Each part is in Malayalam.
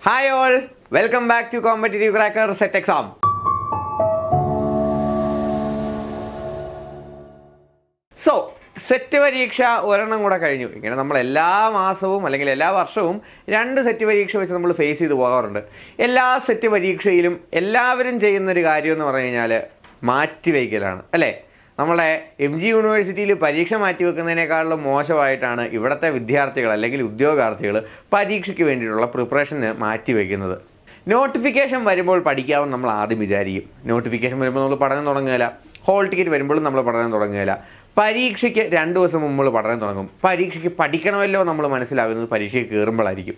Hi all, welcome back to Competitive Cracker Set Exam. So, set പരീക്ഷ ഒരെണ്ണം കൂടെ കഴിഞ്ഞു. ഇങ്ങനെ നമ്മൾ എല്ലാ മാസവും അല്ലെങ്കിൽ എല്ലാ വർഷവും 2 സെറ്റ് പരീക്ഷ വെച്ച് നമ്മൾ ഫേസ് ചെയ്ത് പോകാറുണ്ട്. എല്ലാ സെറ്റ് പരീക്ഷയിലും എല്ലാവരും ചെയ്യുന്നൊരു കാര്യം എന്ന് പറഞ്ഞു കഴിഞ്ഞാൽ മാറ്റിവയ്ക്കലാണ്, അല്ലേ? നമ്മളെ MG യൂണിവേഴ്സിറ്റിയിൽ പരീക്ഷ മാറ്റിവെക്കുന്നതിനേക്കാളും മോശമായിട്ടാണ് ഇവിടുത്തെ വിദ്യാർത്ഥികൾ അല്ലെങ്കിൽ ഉദ്യോഗാർത്ഥികൾ പരീക്ഷയ്ക്ക് വേണ്ടിയിട്ടുള്ള പ്രിപ്പറേഷന് മാറ്റിവെക്കുന്നത്. നോട്ടിഫിക്കേഷൻ വരുമ്പോൾ പഠിക്കാമെന്ന് നമ്മൾ ആദ്യം വിചാരിക്കും. നോട്ടിഫിക്കേഷൻ വരുമ്പോൾ നമ്മൾ പഠനം തുടങ്ങുകയില്ല. ഹോൾ ടിക്കറ്റ് വരുമ്പോഴും നമ്മൾ പഠനം തുടങ്ങുകയില്ല. പരീക്ഷയ്ക്ക് 2 ദിവസം മുമ്പ് പഠനം തുടങ്ങും. പരീക്ഷയ്ക്ക് പഠിക്കണമല്ലോ നമ്മൾ മനസ്സിലാകുന്നത് പരീക്ഷയ്ക്ക് കയറുമ്പോഴായിരിക്കും.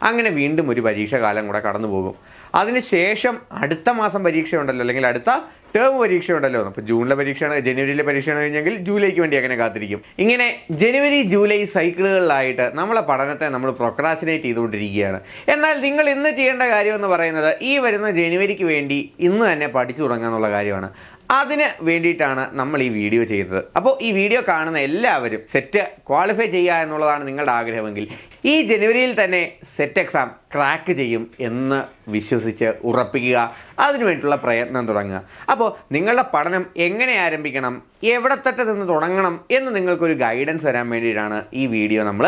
അങ്ങനെ വീണ്ടും ഒരു പരീക്ഷ കാലം കൂടെ കടന്നു പോകും. അതിനുശേഷം അടുത്ത മാസം പരീക്ഷയുണ്ടല്ലോ, അല്ലെങ്കിൽ അടുത്ത ടേം പരീക്ഷയുണ്ടല്ലോ. അപ്പോൾ ജൂണിലെ പരീക്ഷയാണ്, ജനുവരിയിലെ പരീക്ഷയാണ് കഴിഞ്ഞെങ്കിൽ ജൂലൈക്ക് വേണ്ടി അങ്ങനെ കാത്തിരിക്കും. ഇങ്ങനെ ജനുവരി ജൂലൈ സൈക്കിളുകളിലായിട്ട് നമ്മളെ പഠനത്തെ നമ്മൾ പ്രൊക്രാസ്റ്റിനേറ്റ് ചെയ്തുകൊണ്ടിരിക്കുകയാണ്. എന്നാൽ നിങ്ങൾ ഇന്ന് ചെയ്യേണ്ട കാര്യം എന്ന് പറയുന്നത് ഈ വരുന്ന ജനുവരിക്ക് വേണ്ടി ഇന്ന് തന്നെ പഠിച്ചു തുടങ്ങുക എന്നുള്ള കാര്യമാണ്. അതിന് വേണ്ടിയിട്ടാണ് നമ്മൾ ഈ വീഡിയോ ചെയ്യുന്നത്. അപ്പോൾ ഈ വീഡിയോ കാണുന്ന എല്ലാവരും സെറ്റ് ക്വാളിഫൈ ചെയ്യുക എന്നുള്ളതാണ് നിങ്ങളുടെ ആഗ്രഹമെങ്കിൽ ഈ ജനുവരിയിൽ തന്നെ സെറ്റ് എക്സാം ക്രാക്ക് ചെയ്യും എന്ന് വിശ്വസിച്ച് ഉറപ്പിക്കുക. അതിനു വേണ്ടിയിട്ടുള്ള പ്രയത്നം തുടങ്ങുക. അപ്പോൾ നിങ്ങളുടെ പഠനം എങ്ങനെ ആരംഭിക്കണം, എവിടെ തൊട്ട് നിന്ന് തുടങ്ങണം എന്ന് നിങ്ങൾക്കൊരു ഗൈഡൻസ് തരാൻ വേണ്ടിയിട്ടാണ് ഈ വീഡിയോ നമ്മൾ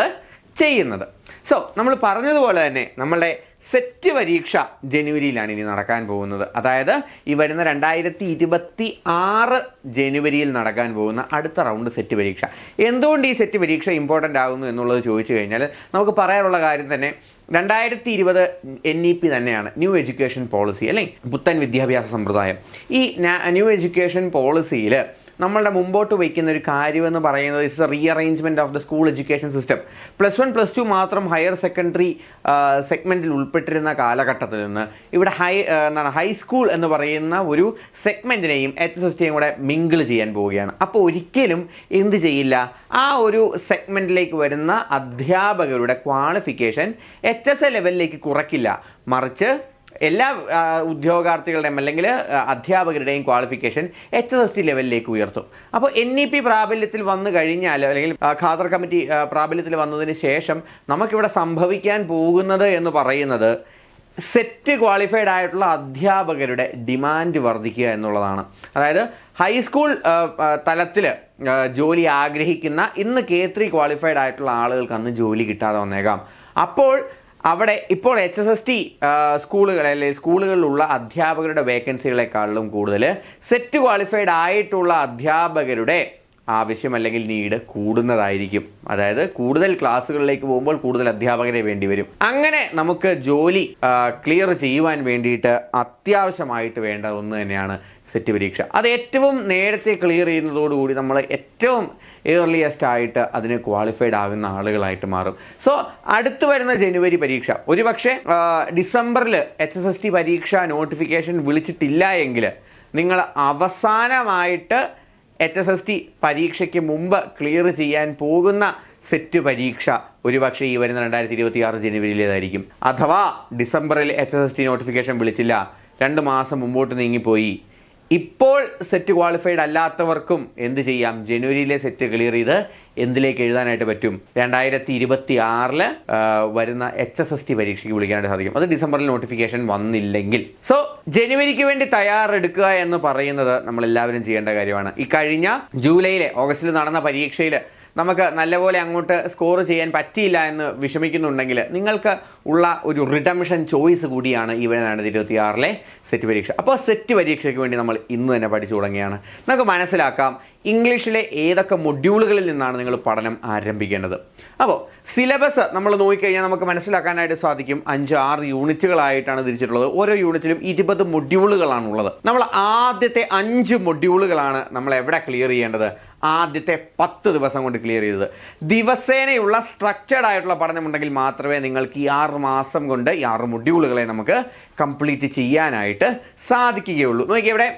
ചെയ്യുന്നത്. സോ നമ്മൾ പറഞ്ഞതുപോലെ തന്നെ നമ്മളുടെ സെറ്റ് പരീക്ഷ ജനുവരിയിലാണ് ഇനി നടക്കാൻ പോകുന്നത്. അതായത് ഈ വരുന്ന 2026 ജനുവരിയിൽ നടക്കാൻ പോകുന്ന അടുത്ത റൗണ്ട് സെറ്റ് പരീക്ഷ. എന്തുകൊണ്ട് ഈ സെറ്റ് പരീക്ഷ ഇമ്പോർട്ടൻ്റ് ആകുന്നു എന്നുള്ളത് ചോദിച്ചു കഴിഞ്ഞാൽ നമുക്ക് പറയാനുള്ള കാര്യം തന്നെ 2020 NEP തന്നെയാണ്, ന്യൂ എഡ്യൂക്കേഷൻ പോളിസി, അല്ലേ? പുത്തൻ വിദ്യാഭ്യാസ സമ്പ്രദായം. ഈ ന്യൂ എഡ്യൂക്കേഷൻ പോളിസിയിൽ നമ്മളുടെ മുമ്പോട്ട് വയ്ക്കുന്ന ഒരു കാര്യമെന്ന് പറയുന്നത് it's rearrangement of the school education system. +1 +2 മാത്രം ഹയർ സെക്കൻഡറി സെഗ്മെൻറ്റിൽ ഉൾപ്പെട്ടിരുന്ന കാലഘട്ടത്തിൽ നിന്ന് ഇവിടെ ഹൈസ്കൂൾ എന്ന് പറയുന്ന ഒരു സെഗ്മെൻറ്റിനെയും HSSTയും കൂടെ മിങ്കിൾ ചെയ്യാൻ പോവുകയാണ്. അപ്പോൾ ഒരിക്കലും എന്ത് ചെയ്യില്ല, ആ ഒരു സെഗ്മെൻറ്റിലേക്ക് വരുന്ന അധ്യാപകരുടെ ക്വാളിഫിക്കേഷൻ HSA ലെവലിലേക്ക് കുറയ്ക്കില്ല, മറിച്ച് എല്ലാ ഉദ്യോഗാർത്ഥികളുടെയും അല്ലെങ്കിൽ അധ്യാപകരുടെയും ക്വാളിഫിക്കേഷൻ HSST ലെവലിലേക്ക് ഉയർത്തും. അപ്പോൾ NEP പ്രാബല്യത്തിൽ വന്നു കഴിഞ്ഞാൽ, അല്ലെങ്കിൽ ഖാദർ കമ്മിറ്റി പ്രാബല്യത്തിൽ വന്നതിന് ശേഷം നമുക്കിവിടെ സംഭവിക്കാൻ പോകുന്നത് എന്ന് പറയുന്നത് സെറ്റ് ക്വാളിഫൈഡ് ആയിട്ടുള്ള അധ്യാപകരുടെ ഡിമാൻഡ് വർദ്ധിക്കുക എന്നുള്ളതാണ്. അതായത് ഹൈസ്കൂൾ തലത്തിൽ ജോലി ആഗ്രഹിക്കുന്ന ഇന്ന് K3 ക്വാളിഫൈഡ് ആയിട്ടുള്ള ആളുകൾക്ക് അന്ന് ജോലി കിട്ടാതെ വന്നേക്കാം. അപ്പോൾ അവിടെ ഇപ്പോൾ HSST സ്കൂളുകൾ അല്ലെങ്കിൽ സ്കൂളുകളിലുള്ള അധ്യാപകരുടെ വേക്കൻസികളെക്കാളും കൂടുതൽ സെറ്റ് ക്വാളിഫൈഡ് ആയിട്ടുള്ള അധ്യാപകരുടെ ആവശ്യം അല്ലെങ്കിൽ നീഡ് കൂടുന്നതായിരിക്കും. അതായത് കൂടുതൽ ക്ലാസ്സുകളിലേക്ക് പോകുമ്പോൾ കൂടുതൽ അധ്യാപകരെ വേണ്ടി വരും. അങ്ങനെ നമുക്ക് ജോലി ക്ലിയർ ചെയ്യുവാൻ വേണ്ടിയിട്ട് അത്യാവശ്യമായിട്ട് വേണ്ട ഒന്ന് തന്നെയാണ് സെറ്റ് പരീക്ഷ. അത് ഏറ്റവും നേരത്തെ ക്ലിയർ ചെയ്യുന്നതോടുകൂടി നമ്മൾ ഏറ്റവും ഏർലിയസ്റ്റ് ആയിട്ട് അതിന് ക്വാളിഫൈഡ് ആകുന്ന ആളുകളായിട്ട് മാറും. സോ അടുത്ത് വരുന്ന ജനുവരി പരീക്ഷ, ഒരുപക്ഷെ ഡിസംബറിൽ HSST പരീക്ഷ നോട്ടിഫിക്കേഷൻ വിളിച്ചിട്ടില്ല എങ്കിൽ നിങ്ങൾ അവസാനമായിട്ട് HSST പരീക്ഷയ്ക്ക് മുമ്പ് ക്ലിയർ ചെയ്യാൻ പോകുന്ന സെറ്റ് പരീക്ഷ ഒരുപക്ഷെ ഈ വരുന്ന 2026 ജനുവരിയിലേതായിരിക്കും. അഥവാ ഡിസംബറിൽ HSST നോട്ടിഫിക്കേഷൻ വിളിച്ചില്ല, 2 മാസം മുമ്പോട്ട് നീങ്ങിപ്പോയി, ഇപ്പോൾ സെറ്റ് ക്വാളിഫൈഡ് അല്ലാത്തവർക്കും എന്ത് ചെയ്യാം, ജനുവരിയിലെ സെറ്റ് ക്ലിയർ ചെയ്ത് എന്തിലേക്ക് എഴുതാനായിട്ട് പറ്റും, 2026 വരുന്ന HSST പരീക്ഷയ്ക്ക് വിളിക്കാനായിട്ട് സാധിക്കും. അത് ഡിസംബറിൽ നോട്ടിഫിക്കേഷൻ വന്നില്ലെങ്കിൽ. സോ ജനുവരിക്ക് വേണ്ടി തയ്യാറെടുക്കുക എന്ന് പറയുന്നത് നമ്മളെല്ലാവരും ചെയ്യേണ്ട കാര്യമാണ്. ഈ കഴിഞ്ഞ ഓഗസ്റ്റിൽ നടന്ന പരീക്ഷയിൽ നമുക്ക് നല്ലപോലെ അങ്ങോട്ട് സ്കോർ ചെയ്യാൻ പറ്റിയില്ല എന്ന് വിഷമിക്കുന്നുണ്ടെങ്കിൽ നിങ്ങൾക്ക് ഉള്ള ഒരു റിഡംഷൻ ചോയ്സ് കൂടിയാണ് ഈ 2026 സെറ്റ് പരീക്ഷ. അപ്പോൾ സെറ്റ് പരീക്ഷയ്ക്ക് വേണ്ടി നമ്മൾ ഇന്ന് തന്നെ പഠിച്ചു തുടങ്ങിയാണ്. നമുക്ക് മനസ്സിലാക്കാം ഇംഗ്ലീഷിലെ ഏതൊക്കെ മൊഡ്യൂളുകളിൽ നിന്നാണ് നിങ്ങൾ പഠനം ആരംഭിക്കേണ്ടത്. അപ്പോൾ സിലബസ് നമ്മൾ നോക്കിക്കഴിഞ്ഞാൽ നമുക്ക് മനസ്സിലാക്കാനായിട്ട് സാധിക്കും. 5-6 യൂണിറ്റുകളായിട്ടാണ് തിരിച്ചിട്ടുള്ളത്. ഓരോ യൂണിറ്റിലും 20 മൊഡ്യൂളുകളാണുള്ളത്. നമ്മൾ ആദ്യത്തെ 5 മൊഡ്യൂളുകളാണ് നമ്മൾ എവിടെ ക്ലിയർ ചെയ്യേണ്ടത്, ആദ്യത്തെ 10 ദിവസം കൊണ്ട് ക്ലിയർ ചെയ്തത്. ദിവസേനയുള്ള സ്ട്രക്ചേർഡ് ആയിട്ടുള്ള പഠനമുണ്ടെങ്കിൽ മാത്രമേ നിങ്ങൾക്ക് ഈ 6 മാസം കൊണ്ട് ഈ 6 മൊഡ്യൂളുകളെ നമുക്ക് കംപ്ലീറ്റ് ചെയ്യാനായിട്ട് സാധിക്കുകയുള്ളൂ. നോക്കിയവിടെ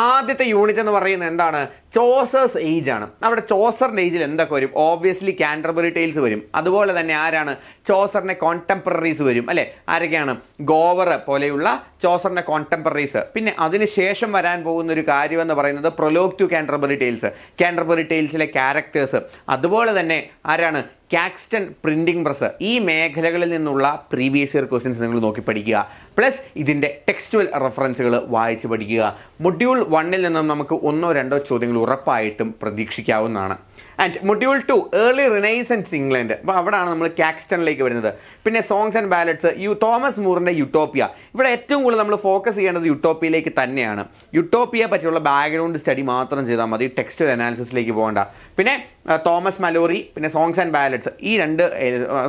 ആദ്യത്തെ യൂണിറ്റ് എന്ന് പറയുന്നത് എന്താണ്, ചോസേഴ്സ് ഏജ് ആണ്. അവിടെ ചോസറിൻ്റെ ഏജിൽ എന്തൊക്കെ വരും? ഓബ്വിയസ്ലി കാൻറ്റർബറി ടെയിൽസ് വരും. അതുപോലെ തന്നെ ആരാണ് ചോസറിൻ്റെ കോൺടെമ്പററീസ് വരും അല്ലേ? ആരൊക്കെയാണ്? ഗോവർ പോലെയുള്ള ചോസറിൻ്റെ കോൺടെമ്പററീസ്. പിന്നെ അതിനുശേഷം വരാൻ പോകുന്ന ഒരു കാര്യമെന്ന് പറയുന്നത് prologue to Canterbury tales, Canterbury ടെയിൽസിലെ ക്യാരക്ടേഴ്സ്. അതുപോലെ തന്നെ ആരാണ്? Caxton printing press. ഈ മേഖലകളിൽ നിന്നുള്ള പ്രീവിയസ് ഇയർ ക്വസ്റ്റ്യൻസ് നിങ്ങൾ നോക്കി പഠിക്കുക. പ്ലസ് ഇതിൻ്റെ ടെക്സ്റ്റുവൽ റെഫറൻസുകൾ വായിച്ച് പഠിക്കുക. മൊഡ്യൂൾ 1 നിന്നും നമുക്ക് 1-2 ചോദ്യങ്ങൾ ഉറപ്പായിട്ടും പ്രതീക്ഷിക്കാവുന്നതാണ്. And module 2 early renaissance England. അപ്പോൾ അവിടെയാണ് നമ്മൾ കാക്സ്റ്റണിലേക്ക് വരുന്നത്. പിന്നെ സോങ്സ് ആൻഡ് ബാലറ്റ്സ്, തോമസ് മൂറിൻ്റെ യുട്ടോപ്പിയ. ഇവിടെ ഏറ്റവും കൂടുതൽ നമ്മൾ ഫോക്കസ് ചെയ്യേണ്ടത് യുട്ടോപ്പിയയിലേക്ക് തന്നെയാണ്. യുട്ടോപ്പിയെ പറ്റിയുള്ള ബാക്ക്ഗ്രൗണ്ട് സ്റ്റഡി മാത്രം ചെയ്താൽ മതി, ടെക്സ്റ്റ് അനാലിസിസിലേക്ക് പോകേണ്ട. പിന്നെ തോമസ് മലോറി, പിന്നെ സോങ്സ് ആൻഡ് ബാലറ്റ്സ്. ഈ 2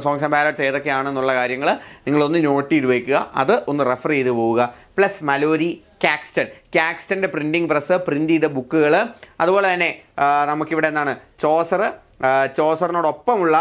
സോങ്സ് ആൻഡ് ബാലറ്റ്സ് ഏതൊക്കെയാണെന്നുള്ള കാര്യങ്ങൾ നിങ്ങളൊന്ന് നോട്ട് ചെയ്ത് വയ്ക്കുക, അത് ഒന്ന് റെഫർ ചെയ്ത് പോവുക. പ്ലസ് മലോരി, കാക്സ്റ്റൻ്റെ പ്രിൻറ്റിംഗ് പ്രസ്, പ്രിൻ്റ് ചെയ്ത ബുക്കുകൾ. അതുപോലെ തന്നെ നമുക്കിവിടെ എന്താണ് ചോസറിനോടൊപ്പമുള്ള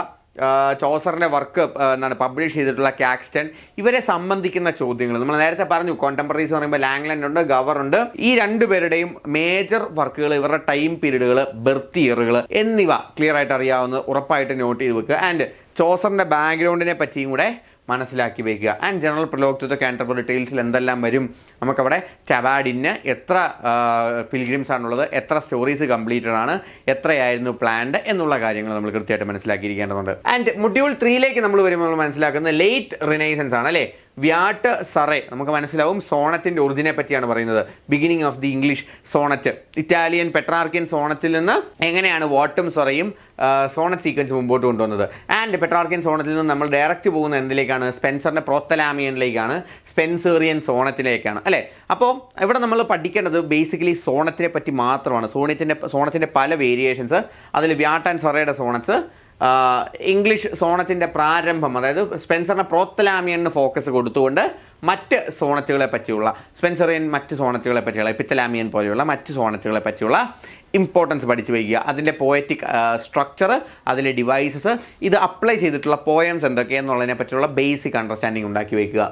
ചോസറിൻ്റെ വർക്ക് എന്താണ് പബ്ലിഷ് ചെയ്തിട്ടുള്ള കാക്സ്റ്റൺ. ഇവരെ സംബന്ധിക്കുന്ന ചോദ്യങ്ങൾ നമ്മൾ നേരത്തെ പറഞ്ഞു. കോണ്ടംപററീസ് എന്ന് പറയുമ്പോൾ ലാംഗ്ലൻഡ് ഉണ്ട്, ഗവർ ഉണ്ട്. ഈ 2 പേരുടെയും മേജർ വർക്കുകൾ, ഇവരുടെ ടൈം പീരീഡുകൾ, ബർത്ത് ഇയറുകൾ എന്നിവ ക്ലിയർ ആയിട്ട് അറിയാവുന്നത് ഉറപ്പായിട്ട് നോട്ട് ചെയ്ത് വെക്കുക. ആൻഡ് ചോസറിൻ്റെ ബാക്ക്ഗ്രൗണ്ടിനെ പറ്റിയും കൂടെ മനസ്സിലാക്കി വയ്ക്കുക. And general prologue to the Canterbury ടെയിൽസിൽ എന്തെല്ലാം വരും, നമുക്കവിടെ ചവാഡിന് എത്ര പിൽഗ്രിംസ് ആണുള്ളത്, എത്ര സ്റ്റോറീസ് കംപ്ലീറ്റഡ് ആണ്, എത്രയായിരുന്നു പ്ലാൻഡ് എന്നുള്ള കാര്യങ്ങൾ നമ്മൾ കൃത്യമായിട്ട് മനസ്സിലാക്കിയിരിക്കേണ്ടതുണ്ട്. ആൻഡ് മൊഡ്യൂൾ 3 നമ്മൾ വരുമ്പോൾ നമ്മൾ മനസ്സിലാക്കുന്നത് ലേറ്റ് റിനൈസൻസ് ആണ് അല്ലേ? വ്യാട്ട് സറേ നമുക്ക് മനസ്സിലാവും. സോണറ്റിൻ്റെ ഒറിജിനെ പറ്റിയാണ് പറയുന്നത്. Beginning of the English sonnet. Italian Petrarchan സോണറ്റിൽ നിന്ന് എങ്ങനെയാണ് വാട്ടും സൊറയും സോണറ്റ് സീക്വൻസ് മുമ്പോട്ട് കൊണ്ടുവന്നത്. ആൻഡ് പെട്രാർക്കിയൻ സോണറ്റിൽ നിന്ന് നമ്മൾ ഡയറക്റ്റ് പോകുന്ന എന്തിലേക്കാണ്? സ്പെൻസറിൻ്റെ പ്രോത്തലാമിയനിലേക്കാണ്, സ്പെൻസേറിയൻ സോണറ്റിലേക്കാണ് അല്ലേ? അപ്പോൾ ഇവിടെ നമ്മൾ പഠിക്കേണ്ടത് ബേസിക്കലി സോണറ്റിനെ പറ്റി മാത്രമാണ്. സോണറ്റിൻ്റെ പല വേരിയേഷൻസ്, അതിൽ വ്യാട്ട് ആൻഡ് സൊറയുടെ സോണറ്റ്സ്, ഇംഗ്ലീഷ് സോണത്തിൻ്റെ പ്രാരംഭം, അതായത് സ്പെൻസറിൻ്റെ പ്രോത്തലാമിയന് ഫോക്കസ് കൊടുത്തുകൊണ്ട് മറ്റ് സോണറ്റുകളെ പറ്റിയുള്ള, സ്പെൻസറിയൻ മറ്റ് സോണറ്റുകളെ പറ്റിയുള്ള, എപ്പിത്തലാമിയൻ പോലെയുള്ള മറ്റ് സോണറ്റുകളെ പറ്റിയുള്ള ഇമ്പോർട്ടൻസ് പഠിച്ചു വയ്ക്കുക. അതിൻ്റെ പോയറ്റിക് സ്ട്രക്ചർ, അതിലെ ഡിവൈസസ്, ഇത് അപ്ലൈ ചെയ്തിട്ടുള്ള പോയംസ് എന്തൊക്കെയെന്നുള്ളതിനെ പറ്റിയുള്ള ബേസിക് അണ്ടർസ്റ്റാൻഡിങ് ഉണ്ടാക്കി വയ്ക്കുക.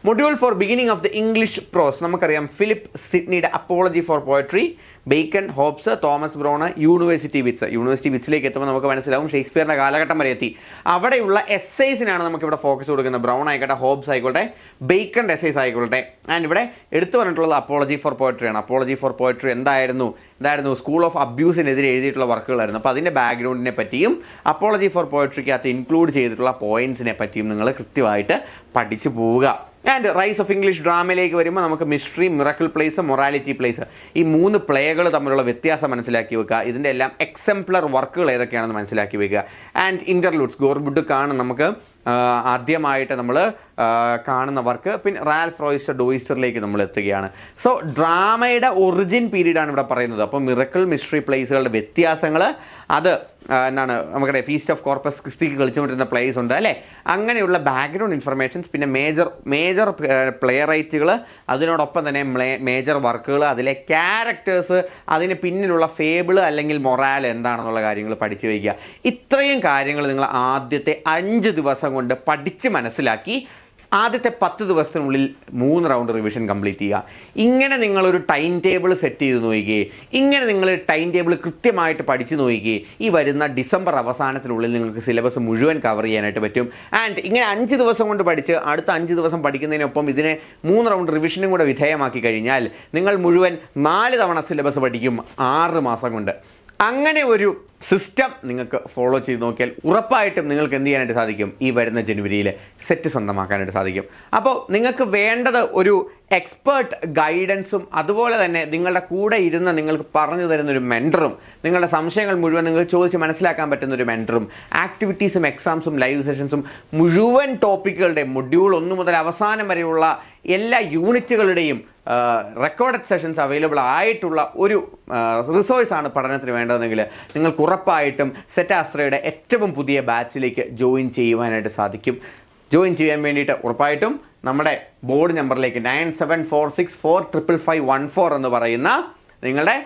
Module 4 beginning of the English prose. നമുക്കറിയാം ഫിലിപ്പ് സിഡ്നിയുടെ apology for poetry, Bacon, Hobbes, Thomas Browne, university വിറ്റ്സിലേക്ക് എത്തുമ്പോൾ നമുക്ക് മനസ്സിലാവും ഷേക്സ്പിയറിൻ്റെ കാലഘട്ടം വരെ എത്തി. അവിടെയുള്ള എസ്സേസിനാണ് നമുക്കിവിടെ ഫോക്കസ് കൊടുക്കുന്നത്. ബ്രൗൺ ആയിക്കോട്ടെ, ഹോബ്സ് ആയിക്കോട്ടെ, ബേക്കൺ എസ്സേസ് ആയിക്കോട്ടെ. ആൻഡ് ഇവിടെ എടുത്തു പറഞ്ഞിട്ടുള്ളത് അപ്പോളജി ഫോർ പോയട്രി ആണ്. അപ്പോളജി ഫോർ പോയട്രി എന്തായിരുന്നു? സ്കൂൾ ഓഫ് അബ്യൂസിനെതിരെ എഴുതിയിട്ടുള്ള വർക്കുകളായിരുന്നു. അപ്പോൾ അതിൻ്റെ ബാക്ക്ഗ്രൗണ്ടിനെ പറ്റിയും അപ്പോളജി ഫോർ പോയട്രിക്കകത്ത് ഇൻക്ലൂഡ് ചെയ്തിട്ടുള്ള പോയിന്റ്സിനെ പറ്റിയും നിങ്ങൾ കൃത്യമായിട്ട് പഠിച്ചു പോവുക. ആൻഡ് റൈസ് ഓഫ് ഇംഗ്ലീഷ് ഡ്രാമയിലേക്ക് വരുമ്പോൾ നമുക്ക് mystery, miracle place, morality plays, ഈ 3 പ്ലേകൾ തമ്മിലുള്ള വ്യത്യാസം മനസ്സിലാക്കി വെക്കുക. ഇതിൻ്റെ എല്ലാം എക്സംപ്ലർ വർക്കുകൾ ഏതൊക്കെയാണെന്ന് മനസ്സിലാക്കി വെക്കുക. ആൻഡ് ഇൻ്റർലൂഡ്സ്, ഗോർബുഡ്ക്കാണ് നമുക്ക് ആദ്യമായിട്ട് നമ്മൾ കാണുന്ന വർക്ക്. പിന്നെ റാൽഫ് റോയ്സ്റ്റർ ഡോയിസ്റ്ററിലേക്ക് നമ്മൾ എത്തുകയാണ്. സോ ഡ്രാമയുടെ ഒറിജിൻ പീരീഡാണ് ഇവിടെ പറയുന്നത്. അപ്പോൾ മിറക്കിൾ, മിസ്റ്ററി പ്ലേസുകളുടെ വ്യത്യാസങ്ങൾ, അത് എന്താണ് നമുക്കറിയാം ഫീസ്റ്റ് ഓഫ് കോർപ്പസ് ക്രിസ്റ്റിക്ക് കളിച്ചുകൊണ്ടിരുന്ന പ്ലേസ് ഉണ്ട് അല്ലേ? അങ്ങനെയുള്ള ബാക്ക്ഗ്രൗണ്ട് ഇൻഫർമേഷൻസ്, പിന്നെ മേജർ പ്ലേ റൈറ്റുകൾ, അതിനോടൊപ്പം തന്നെ മേജർ വർക്കുകൾ, അതിലെ ക്യാരക്ടേഴ്സ്, അതിന് പിന്നിലുള്ള ഫേബിൾ അല്ലെങ്കിൽ മൊറാൽ എന്താണെന്നുള്ള കാര്യങ്ങൾ പഠിച്ചു വയ്ക്കുക. ഇത്രയും കാര്യങ്ങൾ നിങ്ങൾ ആദ്യത്തെ 5 ദിവസം കൊണ്ട് പഠിച്ച് മനസ്സിലാക്കി ആദ്യത്തെ 10 ദിവസത്തിനുള്ളിൽ 3 റൗണ്ട് റിവിഷൻ കംപ്ലീറ്റ് ചെയ്യുക. ഇങ്ങനെ നിങ്ങളൊരു ടൈം ടേബിൾ സെറ്റ് ചെയ്ത് നോക്കുകയെ, ഇങ്ങനെ നിങ്ങൾ ടൈം ടേബിൾ കൃത്യമായിട്ട് പഠിച്ച് നോക്കുകയെ, ഈ വരുന്ന ഡിസംബർ അവസാനത്തിനുള്ളിൽ നിങ്ങൾക്ക് സിലബസ് മുഴുവൻ കവർ ചെയ്യാനായിട്ട് പറ്റും. ആൻഡ് ഇങ്ങനെ 5 ദിവസം കൊണ്ട് പഠിച്ച് അടുത്ത 5 ദിവസം പഠിക്കുന്നതിനൊപ്പം ഇതിനെ 3 റൗണ്ട് റിവിഷനും കൂടെ വിധേയമാക്കി കഴിഞ്ഞാൽ നിങ്ങൾ മുഴുവൻ 4 തവണ സിലബസ് പഠിക്കും 6 മാസം കൊണ്ട്. അങ്ങനെ ഒരു സിസ്റ്റം നിങ്ങൾക്ക് ഫോളോ ചെയ്ത് നോക്കിയാൽ ഉറപ്പായിട്ടും നിങ്ങൾക്ക് എന്ത് ചെയ്യാനായിട്ട് സാധിക്കും? ഈ വരുന്ന ജനുവരിയിൽ സെറ്റ് സ്വന്തമാക്കാനായിട്ട് സാധിക്കും. അപ്പോൾ നിങ്ങൾക്ക് വേണ്ടത് ഒരു എക്സ്പേർട്ട് ഗൈഡൻസും, അതുപോലെ തന്നെ നിങ്ങളുടെ കൂടെ ഇരുന്ന് നിങ്ങൾക്ക് പറഞ്ഞു തരുന്നൊരു മെൻറ്ററും, നിങ്ങളുടെ സംശയങ്ങൾ മുഴുവൻ നിങ്ങൾക്ക് ചോദിച്ച് മനസ്സിലാക്കാൻ പറ്റുന്നൊരു മെൻറ്ററും, ആക്ടിവിറ്റീസും, എക്സാംസും, ലൈവ് സെഷൻസും, മുഴുവൻ ടോപ്പിക്കുകളുടെ മൊഡ്യൂൾ 1 മുതൽ അവസാനം വരെയുള്ള എല്ലാ യൂണിറ്റുകളുടെയും റെക്കോർഡഡ് സെഷൻസ് അവൈലബിൾ ആയിട്ടുള്ള ഒരു റിസോഴ്സാണ് പഠനത്തിന് വേണ്ടതെങ്കിൽ നിങ്ങൾക്ക് ഉറപ്പായിട്ടും സെറ്റാസ്ത്രയുടെ ഏറ്റവും പുതിയ ബാച്ചിലേക്ക് ജോയിൻ ചെയ്യുവാനായിട്ട് സാധിക്കും. ജോയിൻ ചെയ്യാൻ വേണ്ടിയിട്ട് ഉറപ്പായിട്ടും നമ്മുടെ ബോർഡ് നമ്പറിലേക്ക് 9746455514 എന്ന് പറയുന്ന നിങ്ങളുടെ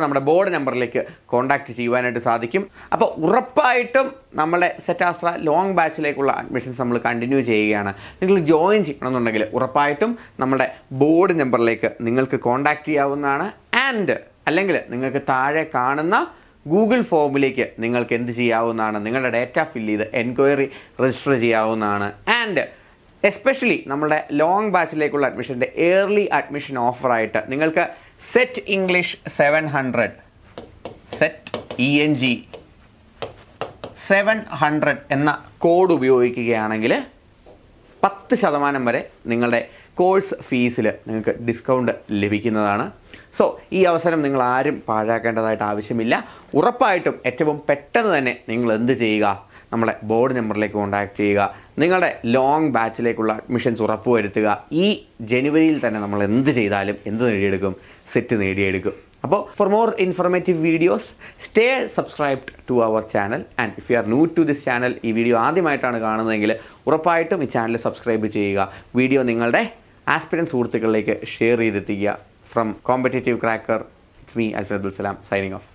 നമ്മുടെ ബോർഡ് നമ്പറിലേക്ക് കോൺടാക്റ്റ് ചെയ്യുവാനായിട്ട് സാധിക്കും. അപ്പോൾ ഉറപ്പായിട്ടും നമ്മുടെ സെറ്റാസ്ത്ര ലോങ് ബാച്ചിലേക്കുള്ള അഡ്മിഷൻസ് നമ്മൾ കണ്ടിന്യൂ ചെയ്യുകയാണ്. നിങ്ങൾ ജോയിൻ ചെയ്യണമെന്നുണ്ടെങ്കിൽ ഉറപ്പായിട്ടും നമ്മുടെ ബോർഡ് നമ്പറിലേക്ക് നിങ്ങൾക്ക് കോൺടാക്റ്റ് ചെയ്യാവുന്നതാണ്. ആൻഡ് അല്ലെങ്കിൽ നിങ്ങൾക്ക് താഴെ കാണുന്ന ഗൂഗിൾ ഫോമിലേക്ക് നിങ്ങൾക്ക് എന്ത് ചെയ്യാവുന്നതാണ്, നിങ്ങളുടെ ഡേറ്റ ഫില്ല് ചെയ്ത് എൻക്വയറി രജിസ്റ്റർ ചെയ്യാവുന്നതാണ്. ആൻഡ് എസ്പെഷ്യലി നമ്മുടെ ലോങ് ബാച്ചിലേക്കുള്ള അഡ്മിഷൻ്റെ ഏർലി അഡ്മിഷൻ ഓഫറായിട്ട് നിങ്ങൾക്ക് സെറ്റ് ഇംഗ്ലീഷ് 700 സെറ്റ് ENG 700 എന്ന കോഡ് ഉപയോഗിക്കുകയാണെങ്കിൽ 10% വരെ നിങ്ങളുടെ കോഴ്സ് ഫീസിൽ നിങ്ങൾക്ക് ഡിസ്കൗണ്ട് ലഭിക്കുന്നതാണ്. സോ ഈ അവസരം നിങ്ങൾ ആരും പാഴാക്കേണ്ടതായിട്ട് ആവശ്യമില്ല. ഉറപ്പായിട്ടും ഏറ്റവും പെട്ടെന്ന് തന്നെ നിങ്ങൾ എന്ത് ചെയ്യുക, നമ്മുടെ ബോർഡ് നമ്പറിലേക്ക് കോൺടാക്ട് ചെയ്യുക. നിങ്ങളുടെ ലോങ് ബാച്ചിലേക്കുള്ള അഡ്മിഷൻസ് ഉറപ്പുവരുത്തുക. ഈ ജനുവരിയിൽ തന്നെ നമ്മൾ എന്ത് ചെയ്താലും എന്ത് നേടിയെടുക്കും, സെറ്റ് നേടിയെടുക്കും. അപ്പോൾ for more informative videos stay subscribed to our channel. And if you are new to this channel, ഈ വീഡിയോ ആദ്യമായിട്ടാണ് കാണുന്നതെങ്കിൽ ഉറപ്പായിട്ടും ഈ ചാനൽ സബ്സ്ക്രൈബ് ചെയ്യുക. വീഡിയോ നിങ്ങളുടെ ആസ്പിരൻറ്റ് സുഹൃത്തുക്കളിലേക്ക് ഷെയർ ചെയ്തെത്തിക്കുക. From competitive cracker, it's me Alfred Abdul Salam signing of.